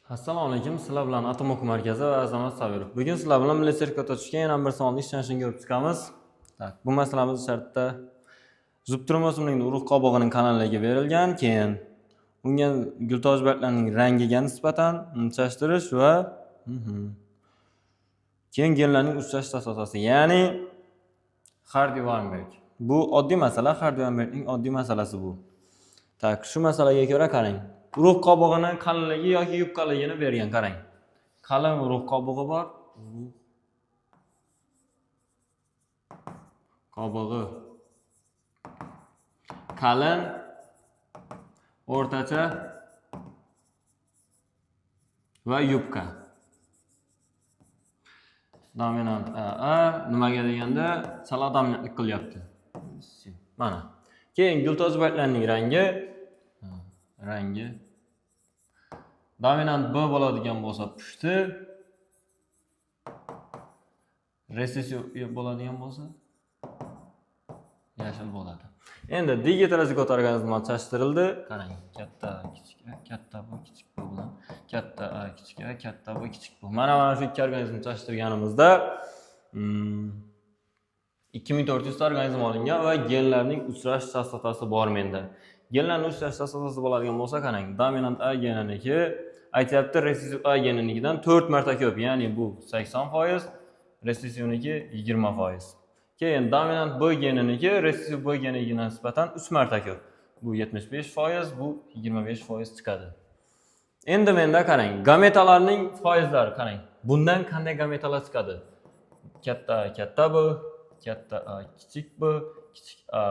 Assalomu alaykum. Sizlar bilan Atom o'quv markazi va Azamat Sabirov. Bugun sizlar bilan milliy sertifikatga tushgan yana bir sonli ishlanishini ko'rib chiqamiz. Tak, bu masalamiz shartda zubtirim o'simlikning urug' qobig'ining kanalligi berilgan, keyin unga gultosh barglarning rangiga nisbatan uchashtirish va keyin genlarning uchrashish asosasi, ya'ni Hardy-Weinberg. Bu oddiy masala, Hardy-Weinbergning oddiy masalasi bu. Tak, shu masalaga ko'ra qarang. Urug' qobig'ini qalinligi yoki yupqaligini bergan, qarang. Qalin urug' qobig'i bor. Qobig'i qalin, o'rtacha va yupqa. Dominant A nimaga deganda chala dominantlik qilyapti. Mana. Keyin gultosh barglarning rangi dominant B bo'ladigan bo'lsa pushti, resessiv bo'ladigan bo'lsa yashil bo'ladi. Endi digitalizik organizmlar chashtirildi. Qarang, katta kichik A, katta B kichik B bilan katta A kichik A, katta B kichik B. Mana shu ikki organizmni chashtirganimizda 2400 ta organizm olingan va genlarning uchrashish chastotasi bor menda. Genlarning uchrashish chastotasi bo'ladigan bo'lsa, qarang, dominant A geniniki aytyapti resessiv A geninikidan 4 marta ko'p, ya'ni bu 80%, resessivniki 20%. Keyin dominant B geniniki resessiv B geniga nisbatan 3 marta ko'p. Bu 75%, bu 25% chiqadi. Endi menda qarang, gametalarning foizlari qarang. Bundan qanday gametalar chiqadi? Katta A, katta B, katta A, kichik B, kichik A,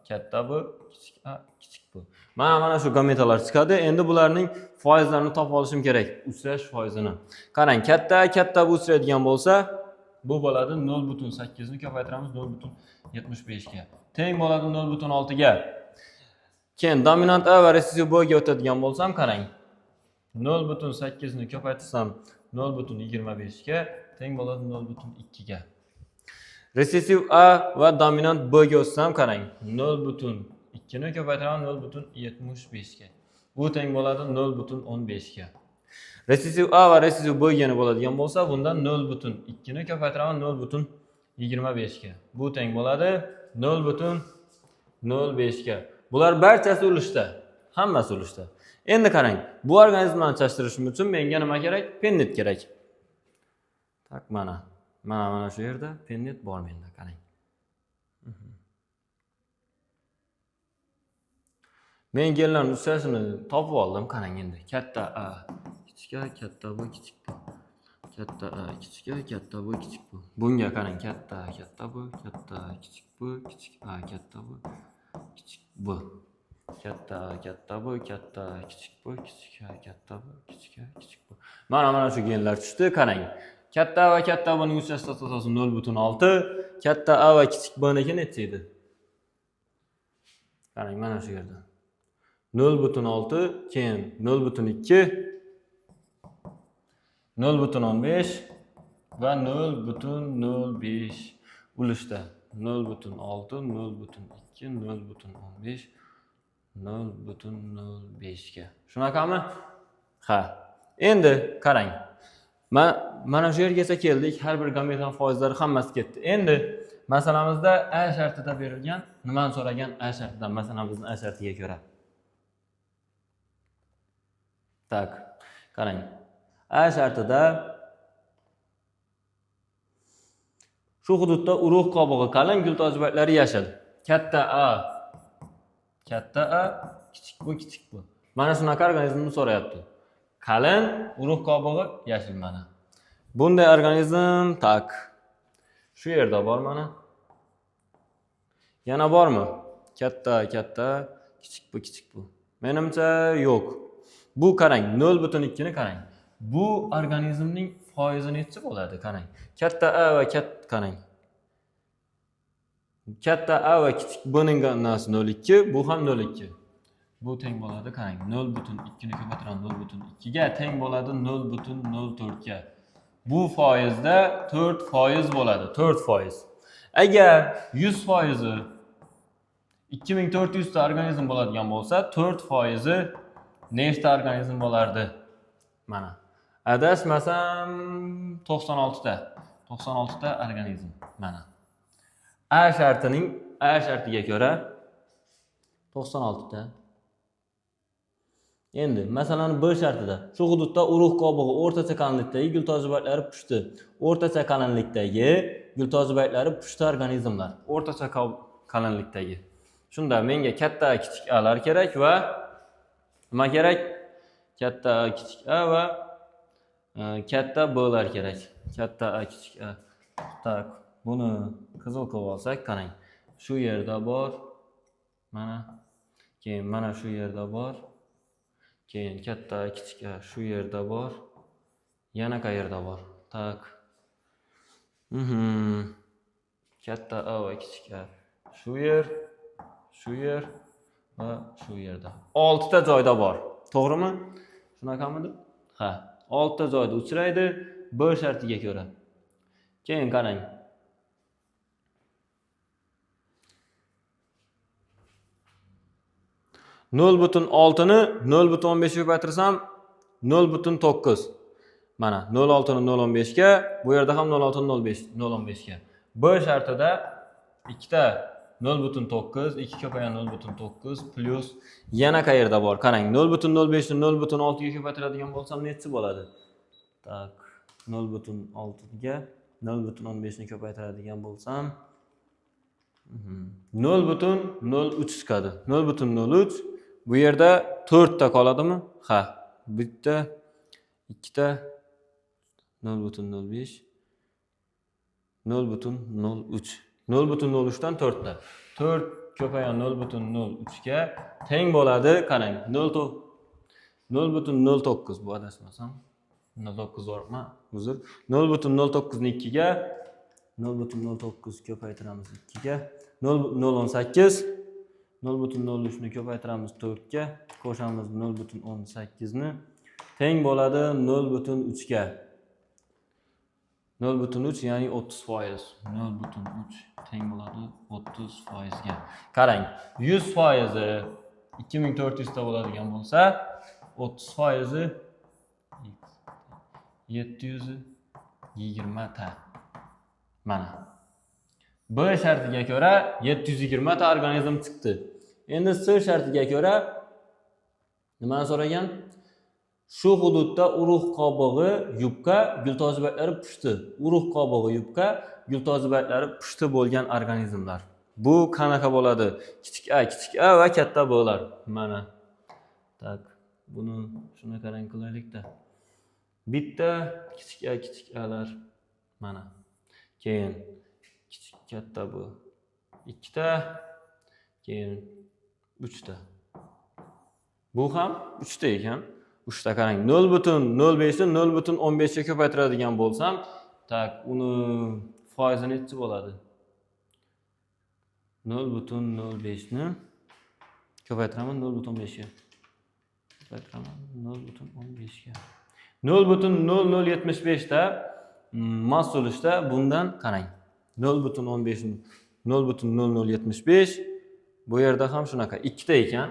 katta B, kichik A, kichik B. Mana shu gametalar chiqadi. Endi bularning foizlarini topib olishim kerak. Uchrash foizini. Qarang, katta A, katta B uchraydigan bo'lsa, bu bo'ladi 0.8 ni ko'paytiramiz 0.75 ga. Teng bo'ladi 0.6 ga. Keyin dominant A va resessiv B ga o'tadigan bo'lsam, qarang. 0.8 ni ko'paytirsam 0.25 ga, teng bo'ladi 0.2 ga. Resessiv A va dominant B ga o'tsam, qarang. 0.2 ni ko'paytiraman 0.75 ga. Bu teng bo'ladi 0.15 ga. Resessiv A va resessiv B geni bo'ladigan bo'lsa, bundan 0.2 ni ko'paytiraman 0.25 ga. Bu teng bo'ladi 0.05 ga. Bular barchasi ulushda, hammasi ulushda. Endi qarang, bu organizmlarni chashtirishim uchun menga nima kerak? Pennit kerak. Tak, mana shu yerda pennit bor menda, qarang. Men genlarning uchrashishini topib oldim, qarang endi. Katta A kichik A, katta B kichik B. Katta A kichik A, katta B kichik B. Bunga qarang, katta A, katta B, katta A kichik B, kichik A, katta B, kichik B. Katta A, katta B, katta A kichik B, kichik A, katta B, kichik A, kichik B. Mana shu genlar tushdi, qarang. Katta A va katta B ning uchrash chastotasi 0.6, katta A va kichik B niki necha edi? Qarang, mana shu yerda. 0.6, keyin 0.2, 0.15 va 0.05 ulushda. 0.6, 0.2, 0.15, 0.05 ga. Shunaqami? Ha. Endi qarang. Mana shu yergacha keldik. Har bir gametani foizlari hammasi ketdi. Endi masalamizda A shartida berilgan, nimani so'ragan? A shartidan, masalamizning A shartiga ko'ra. Tak, qarang. A shartida shu hududda urug' qobig'i qalin, gultosh barglari yashil. Katta A, kichik B, kichik B. Mana shunaqa organizmni so'rayapti. Qalin, urug' qobig'i yashil mana. Bunday organizm, tak. Shu yerda bor mana. Yana bormi? Katta, kichik B, kichik B. Menimcha yo'q. Bu qarang, 0.2 ni qarang. Bu organizmning foizi necha bo'ladi, qarang. Katta A va qarang. Katta A va kichik B ning nasi 0.2, bu ham 0.2. Bu teng bo'ladi, qarang. 0.2 ni ko'paytiraman 0.2 ga, teng bo'ladi 0.04 ga. Bu foizda 4% bo'ladi, 4%. Agar 100% 2400 ta organizm bo'ladigan bo'lsa, 4% nechta organizm bo'lardi? Mana. Adashmasam 96 ta. 96 ta organizm mana. A shartiga ko'ra 96 ta. Endi masalan B shartida shu hududda urug' qobig'i o'rtacha qalinlikdagi gultozibaytlari pushti. O'rtacha qalinlikdagi gultozibaytlari pushti organizmlar. O'rtacha qalinlikdagi. Shunda menga katta kichik A'lar kerak va nima kerak? Katta A kichik A va katta B'lar kerak. Katta A kichik A. Tak, buni qizil qilib olsak, qarang. Shu yerda bor. Mana. Keyin mana shu yerda bor. Keyin katta A kichik A shu yerda bor. Yana qayerda bor? Tak. Katta A va kichik A shu yer va shu yerda. 6 ta joyda bor. To'g'rimi? Shunaqamidi? Ha, 6 ta joyda uchraydi B shartiga ko'ra. Keyin qarang. 0.6 ni 0.15 ga ko'paytirsam 0.9. Mana 0.6 ni 0.15 ga, bu yerda ham 0.6 ni 0.15 ga. B shartida ikkita 0.9, 2 ko'paygan 0.9 plus yana qayerda bor? Qarang, 0.05 ni 0.6 ga ko'paytiradigan bo'lsam nechi bo'ladi? Tak, 0.6 ga 0.15 ni ko'paytiradigan bo'lsam 0.03 chiqadi. 0.03. Bu yerda 4 ta qoladimi? Ha, bitta, ikkita 0.05 0.03. 0.03 dan 4 ta. 4 ko'paygan 0.03 ga teng bo'ladi. Qarang, 0.09 bu adashmasam. 0.9 bormi? Uzr. 0.09 ni 2 ga 0.09 ko'paytiramiz 2 ga 0.18. 0.03 ni ko'paytiramiz 4 ga, qo'shamiz 0.18 ni teng bo'ladi 0.3 ga. 0.3 ya'ni 30%. 0.3 teng bo'ladi 30% ga. Qarang, 100% 2400 ta bo'ladigan bo'lsa, 30% 720 ta. Mana. B shartiga ko'ra 720 ta organizm chiqdi. Endi C shartiga ko'ra nimani so'ragan? Shu hududda urug' qobig'i yubka, gultozibaytlari pushti. Urug' qobig'i yubka, gultozibaytlari pushti bo'lgan organizmlar. Bu qanaqa bo'ladi? Kichik A va katta B'lar. Mana. Tak, buni shuni qarang qilaylik-da. Bitta kichik A'lar. Mana. Keyin katta bu 2 ta, keyin 3 ta. Bu ham 3 ta ekan. 3 ta qarang. 0.05 ni 0.15 ga ko'paytiradigan bo'lsam, tak, uni foizi nechi bo'ladi? 0.05 ni ko'paytiraman 0.15 ga. Ko'paytiraman 0.15 ga. 0.0075 ta mas'ulishda bundan qarang. 0.15 ni 0.0075. Bu yerda ham shunaqa 2 ta ekan.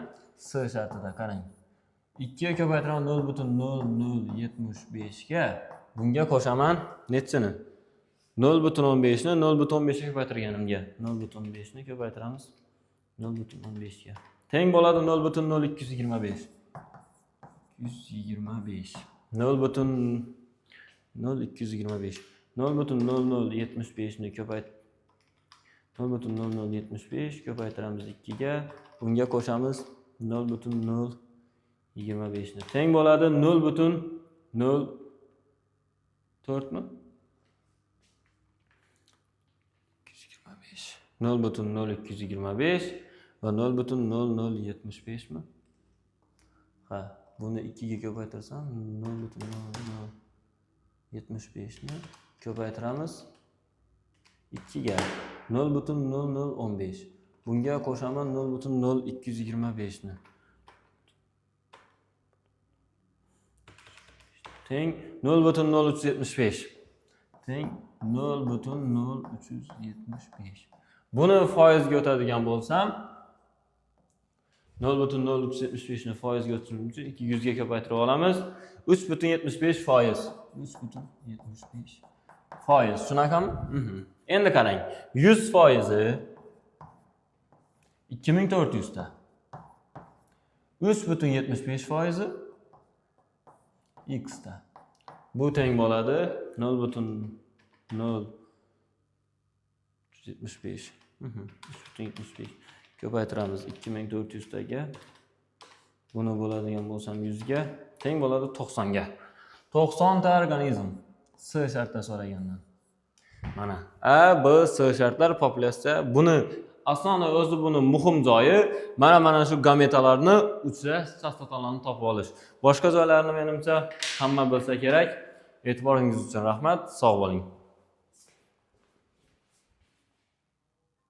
C shartida qarang. 2 ga ko'paytiraman 0.0075 ga. Bunga qo'shaman nechini? 0.15 ni 0.15 ga ko'paytirganimga. 0.15 ni ko'paytiramiz 0.15 ga. Teng bo'ladi 0.0225. 225. 0.0225. 0.0075 ni ko'paytiramiz 2 ga. Bunga qo'shamiz 0.025 ni. Teng bo'ladi 0.04 mi? 0.0225 va 0.0075 mi? Ha, buni 2 ga ko'paytirsam 0.0075 ni ko'paytiramiz 2 ga 0.0015. Bunga qo'shaman 0.0225 ni. Teng 0.0375. Teng 0.0375. Buni foizga o'tadigan bo'lsam 0,0375 ni foizga o'tkazguncha 200 ga ko'paytirib olamiz. 3,75 foiz. 3,75 foiz. Shunaqami? Endi qarang. 100 foizi 2400 ta. 3,75 foizi x ta. Bu teng bo'ladi 0,075. 3,75 ko'paytiramiz 2400 taga. Buni bo'ladigan bo'lsam 100 ga teng bo'ladi 90 ga. 90 ta organizm S shartda so'ragandan. Mana A, B, S shartlar populyatsiya. Buni asosiy o'zi buni muhim joyi mana shu gametalarni uchrash chastotalarini topib olish. Boshqa joylarini menimcha hamma bilsa kerak. E'tiboringiz uchun rahmat. Sog' bo'ling.